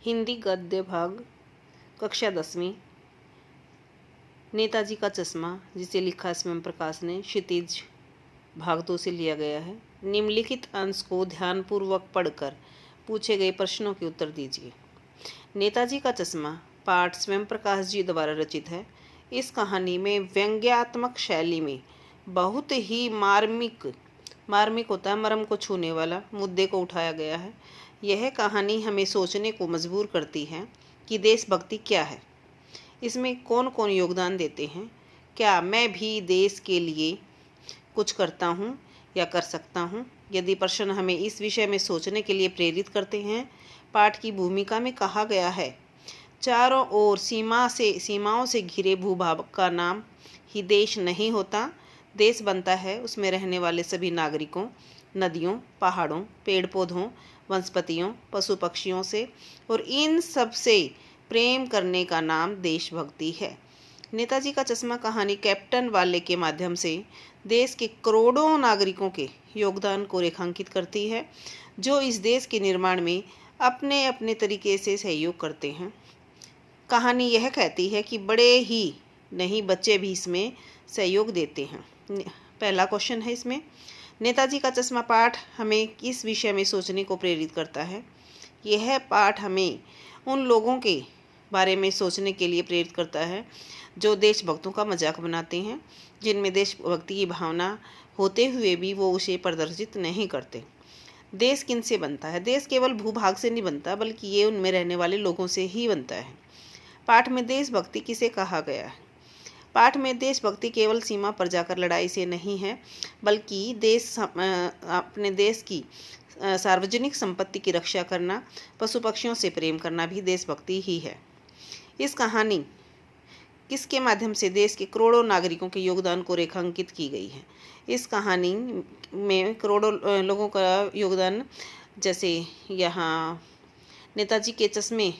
हिंदी गद्य भाग कक्षा 10वीं। नेताजी का चश्मा, जिसे लिखा स्वयं प्रकाश ने, क्षितिज भाग 2 से लिया गया है। निम्नलिखित अंश को ध्यानपूर्वक पढ़कर पूछे गए प्रश्नों के उत्तर दीजिए। नेताजी का चश्मा पाठ स्वयं प्रकाश जी द्वारा रचित है। इस कहानी में व्यंग्यात्मक शैली में बहुत ही मार्मिक होता है, मर्म को छूने वाला मुद्दे को उठाया गया है। यह कहानी हमें सोचने को मजबूर करती है कि देशभक्ति क्या है, इसमें कौन कौन योगदान देते हैं, क्या मैं भी देश के लिए कुछ करता हूँ या कर सकता हूँ। यदि प्रश्न हमें इस विषय में सोचने के लिए प्रेरित करते हैं। पाठ की भूमिका में कहा गया है, चारों ओर सीमाओं से घिरे भूभाग का नाम ही देश नहीं होता। देश बनता है उसमें रहने वाले सभी नागरिकों, नदियों, पहाड़ों, पेड़ पौधों, वनस्पतियों, पशु पक्षियों से, और इन सब से प्रेम करने का नाम देशभक्ति है। नेताजी का चश्मा कहानी कैप्टन वाले के माध्यम से देश के करोड़ों नागरिकों के योगदान को रेखांकित करती है, जो इस देश के निर्माण में अपने अपने तरीके से सहयोग करते हैं। कहानी यह कहती है कि बड़े ही नहीं, बच्चे भी इसमें सहयोग देते हैं। पहला क्वेश्चन है इसमें, नेताजी का चश्मा पाठ हमें किस विषय में सोचने को प्रेरित करता है। यह पाठ हमें उन लोगों के बारे में सोचने के लिए प्रेरित करता है जो देशभक्तों का मजाक बनाते हैं, जिनमें देशभक्ति की भावना होते हुए भी वो उसे प्रदर्शित नहीं करते। देश किन से बनता है? देश केवल भूभाग से नहीं बनता, बल्कि ये उनमें रहने वाले लोगों से ही बनता है। पाठ में देशभक्ति किसे कहा गया है? पाठ में देशभक्ति केवल सीमा पर जाकर लड़ाई से नहीं है, बल्कि अपने देश की सार्वजनिक संपत्ति की रक्षा करना, पशु पक्षियों से प्रेम करना भी देशभक्ति ही है। इस कहानी किसके माध्यम से देश के करोड़ों नागरिकों के योगदान को रेखांकित की गई है? इस कहानी में करोड़ों लोगों का योगदान, जैसे यहाँ नेताजी के चश्मे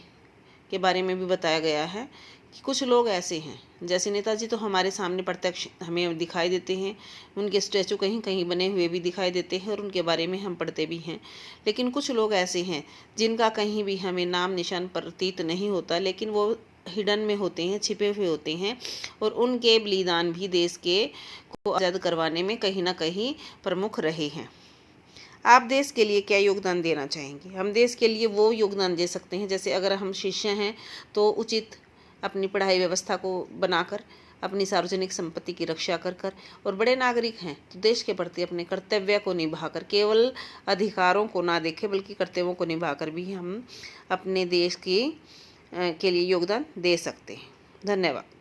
के बारे में भी बताया गया है कि कुछ लोग ऐसे हैं, जैसे नेताजी तो हमारे सामने प्रत्यक्ष हमें दिखाई देते हैं, उनके स्टैचू कहीं कहीं बने हुए भी दिखाई देते हैं और उनके बारे में हम पढ़ते भी हैं। लेकिन कुछ लोग ऐसे हैं जिनका कहीं भी हमें नाम निशान प्रतीत नहीं होता, लेकिन वो हिडन में होते हैं, छिपे हुए होते हैं, और उनके बलिदान भी देश के को आज़ाद करवाने में कहीं ना कहीं प्रमुख रहे हैं। आप देश के लिए क्या योगदान देना चाहेंगे? हम देश के लिए वो योगदान दे सकते हैं, जैसे अगर हम शिष्य हैं तो उचित अपनी पढ़ाई व्यवस्था को बनाकर, अपनी सार्वजनिक संपत्ति की रक्षा कर, और बड़े नागरिक हैं तो देश के प्रति अपने कर्तव्य को निभाकर, केवल अधिकारों को ना देखें बल्कि कर्तव्यों को निभाकर भी हम अपने देश के लिए योगदान दे सकते हैं। धन्यवाद।